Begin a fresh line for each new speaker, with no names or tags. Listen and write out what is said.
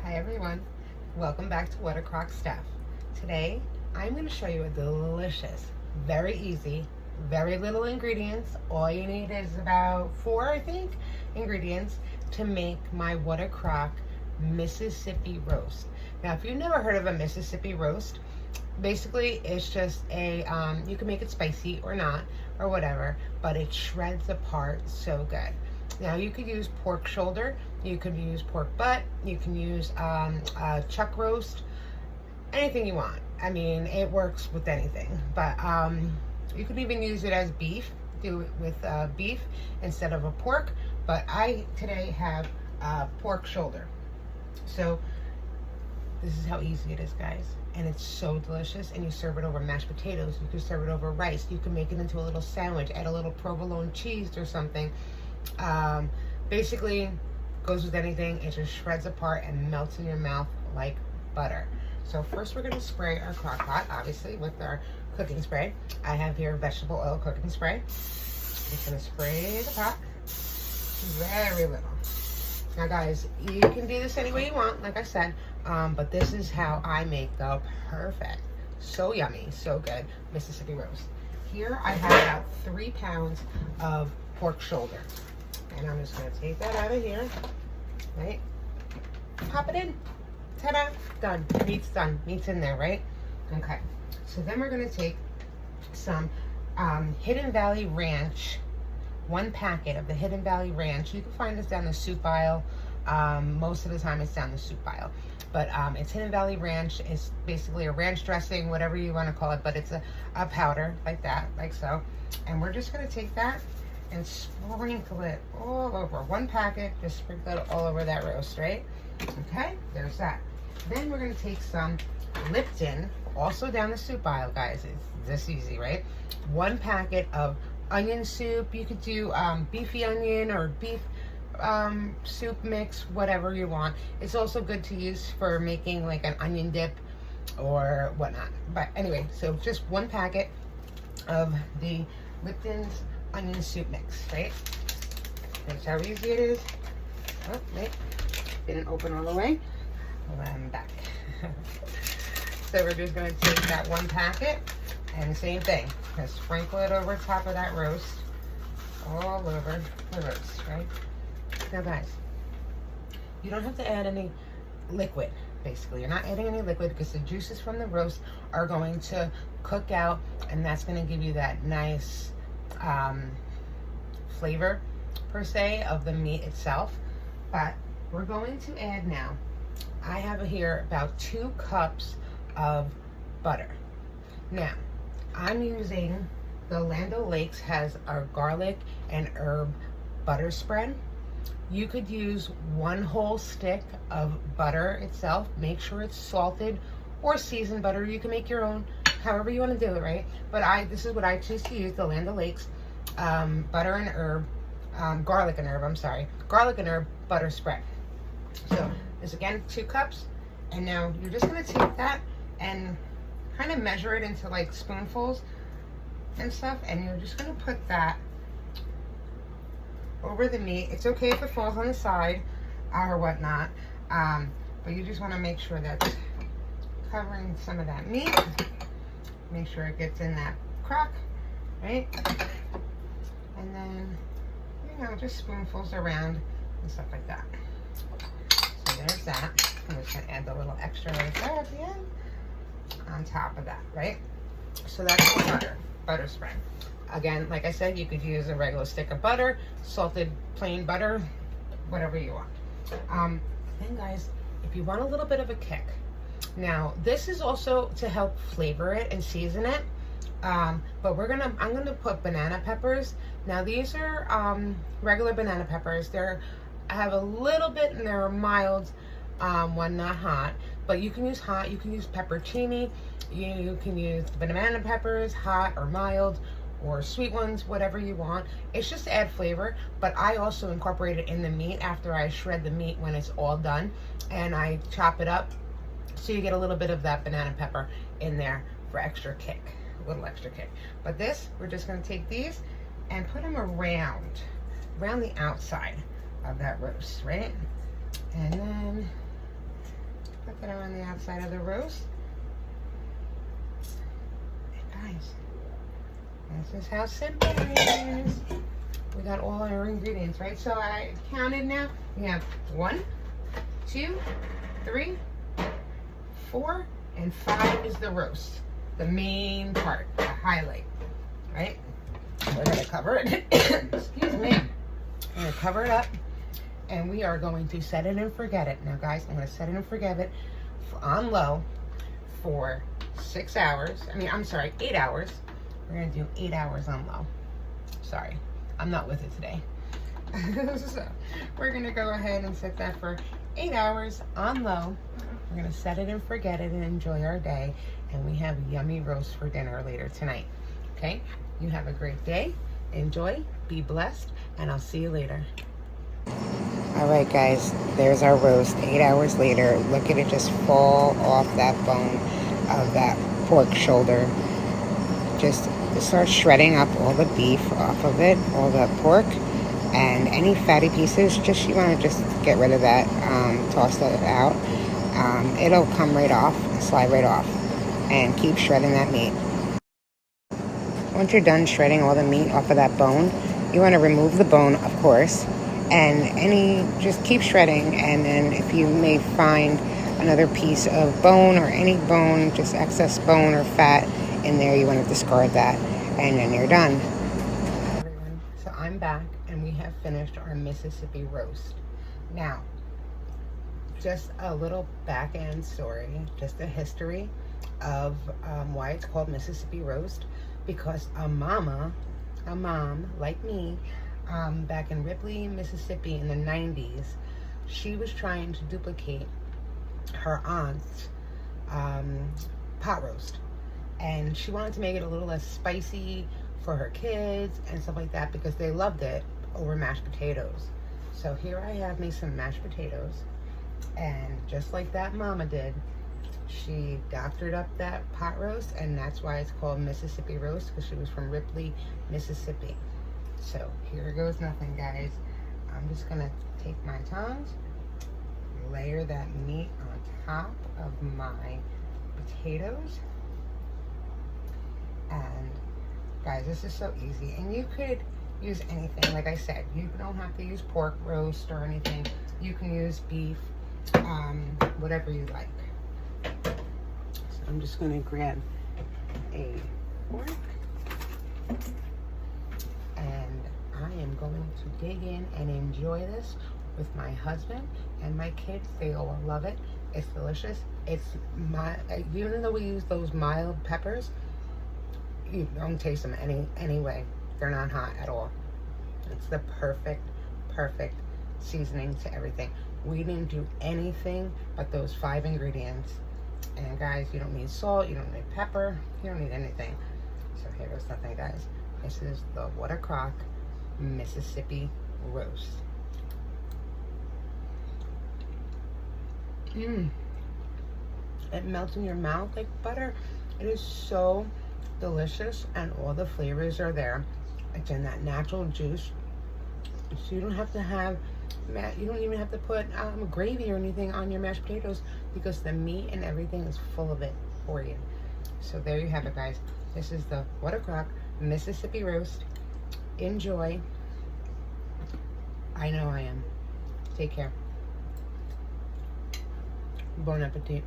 Hi everyone, welcome back to What a Crock Stuff. Today I'm going to show you a delicious, very easy, very little ingredients. All you need is about 4, I think, ingredients to make my What a Crock Mississippi roast. Now if you've never heard of a Mississippi roast, basically it's just a, you can make it spicy or not, or whatever, but it shreds apart so good. Now you could use pork shoulder, you could use pork butt, you can use chuck roast, anything you want. I mean, it works with anything, but you could even use it as beef, do it with beef instead of a pork, but I today have pork shoulder. So this is how easy it is, guys, and it's so delicious. And you serve it over mashed potatoes, you can serve it over rice, you can make it into a little sandwich, add a little provolone cheese or something. Basically goes with anything. It just shreds apart and melts in your mouth like butter. So first we're going to spray our crock pot, obviously, with our cooking spray. I have here vegetable oil cooking spray. I'm just going to spray the pot very little. Now guys, you can do this any way you want, like I said, but this is how I make the perfect, so yummy, so good Mississippi roast. Here I have about 3 pounds of pork shoulder. And I'm just going to take that out of here, right? Pop it in. Ta-da! Done. Meat's done. Meat's in there, right? Okay. So then we're going to take some Hidden Valley Ranch, 1 packet of the Hidden Valley Ranch. You can find this down the soup aisle. Most of the time it's down the soup aisle. But it's Hidden Valley Ranch. It's basically a ranch dressing, whatever you want to call it, but it's a powder like that, like so. And we're just going to take that and sprinkle it all over. 1 packet, just sprinkle it all over that roast, right? Okay, there's that. Then we're gonna take some Lipton, also down the soup aisle, guys. It's this easy, right? 1 packet of onion soup. You could do beefy onion or beef soup mix, whatever you want. It's also good to use for making like an onion dip or whatnot. But anyway, so just 1 packet of the Lipton's onion soup mix, right? That's how easy it is. Oh, wait, didn't open all the way. Well, I'm back. So we're just gonna take that 1 packet and same thing, just sprinkle it over top of that roast, all over the roast, right? Now guys, you don't have to add any liquid. Basically, you're not adding any liquid because the juices from the roast are going to cook out, and that's going to give you that nice flavor per se of the meat itself. But we're going to add now, I have here about 2 cups of butter. Now I'm using the Land O'Lakes, has our garlic and herb butter spread. You could use 1 whole stick of butter itself. Make sure it's salted or seasoned butter. You can make your own, however you want to do it, right? But this is what I choose to use, the Land O'Lakes butter and herb, garlic and herb, I'm sorry, garlic and herb butter spread. So this again, 2 cups. And now you're just going to take that and kind of measure it into like spoonfuls and stuff. And you're just going to put that over the meat. It's okay if it falls on the side or whatnot, but you just want to make sure that's covering some of that meat. Make sure it gets in that crock, right? And then, you know, just spoonfuls around and stuff like that. So there's that. I'm just going to add the little extra right there at the end on top of that, right? So that's the butter spread. Again, like I said, you could use a regular stick of butter, salted plain butter, whatever you want. Then guys, if you want a little bit of a kick, now this is also to help flavor it and season it, but I'm gonna put banana peppers. Now these are regular banana peppers. I have a little bit and they're mild, one not hot, but you can use hot, you can use peppercini, you can use banana peppers, hot or mild, or sweet ones, whatever you want. It's just to add flavor, but I also incorporate it in the meat after I shred the meat when it's all done, and I chop it up so you get a little bit of that banana pepper in there for extra kick, a little extra kick. But this, we're just going to take these and put them around the outside of that roast, right? And then Put that around the outside of the roast. And guys, this is how simple it is. We got all our ingredients, right? So I counted now. We have 1, 2, 3, 4, and 5 is the roast. The main part, the highlight, right? We're gonna cover it. Excuse me. I'm gonna cover it up, and we are going to set it and forget it. Now, guys, I'm gonna set it and forget it on low for 6 hours. I'm sorry, 8 hours. We're gonna do 8 hours on low. Sorry, I'm not with it today. So we're gonna go ahead and set that for 8 hours on low. We're gonna set it and forget it and enjoy our day. And we have yummy roast for dinner later tonight. Okay, you have a great day. Enjoy, be blessed, and I'll see you later. All right, guys, there's our roast 8 hours later. Look at it just fall off that bone of that pork shoulder. Just start shredding up all the beef off of it, all the pork, and any fatty pieces. You want to just get rid of that, toss that out. It'll come right off, slide right off, and keep shredding that meat. Once you're done shredding all the meat off of that bone, you want to remove the bone, of course, and just keep shredding. And then if you may find another piece of bone or any bone, just excess bone or fat in there, you want to discard that, and then you're done. Everyone, so I'm back, and we have finished our Mississippi roast. Now, just a little back end story, just a history of why it's called Mississippi roast. Because a mom like me, back in Ripley, Mississippi in the 90s, she was trying to duplicate her aunt's pot roast. And she wanted to make it a little less spicy for her kids and stuff like that, because they loved it over mashed potatoes. So here I have me some mashed potatoes, and just like that mama did, she doctored up that pot roast, and that's why it's called Mississippi roast, because she was from Ripley, Mississippi. So here goes nothing, guys. I'm just gonna take my tongs, layer that meat on top of my potatoes, and guys, this is so easy. And you could use anything. Like I said, you don't have to use pork roast or anything. You can use beef, whatever you like. So I'm just going to grab a fork, and I am going to dig in and enjoy this with my husband and my kids. They all love it. It's delicious. It's even though we use those mild peppers, you don't taste them anyway. They're not hot at all. It's the perfect seasoning to everything. We didn't do anything but those 5 ingredients. And guys, you don't need salt, you don't need pepper, you don't need anything. So here goes nothing, guys. This is the What a Crock Mississippi roast. It melts in your mouth like butter. It is so delicious, and all the flavors are there. It's in that natural juice, so you don't have to have, you don't even have to put gravy or anything on your mashed potatoes, because the meat and everything is full of it for you. So there you have it, guys. This is the What a Crock Mississippi roast. Enjoy. I know I am. Take care. Bon appetit.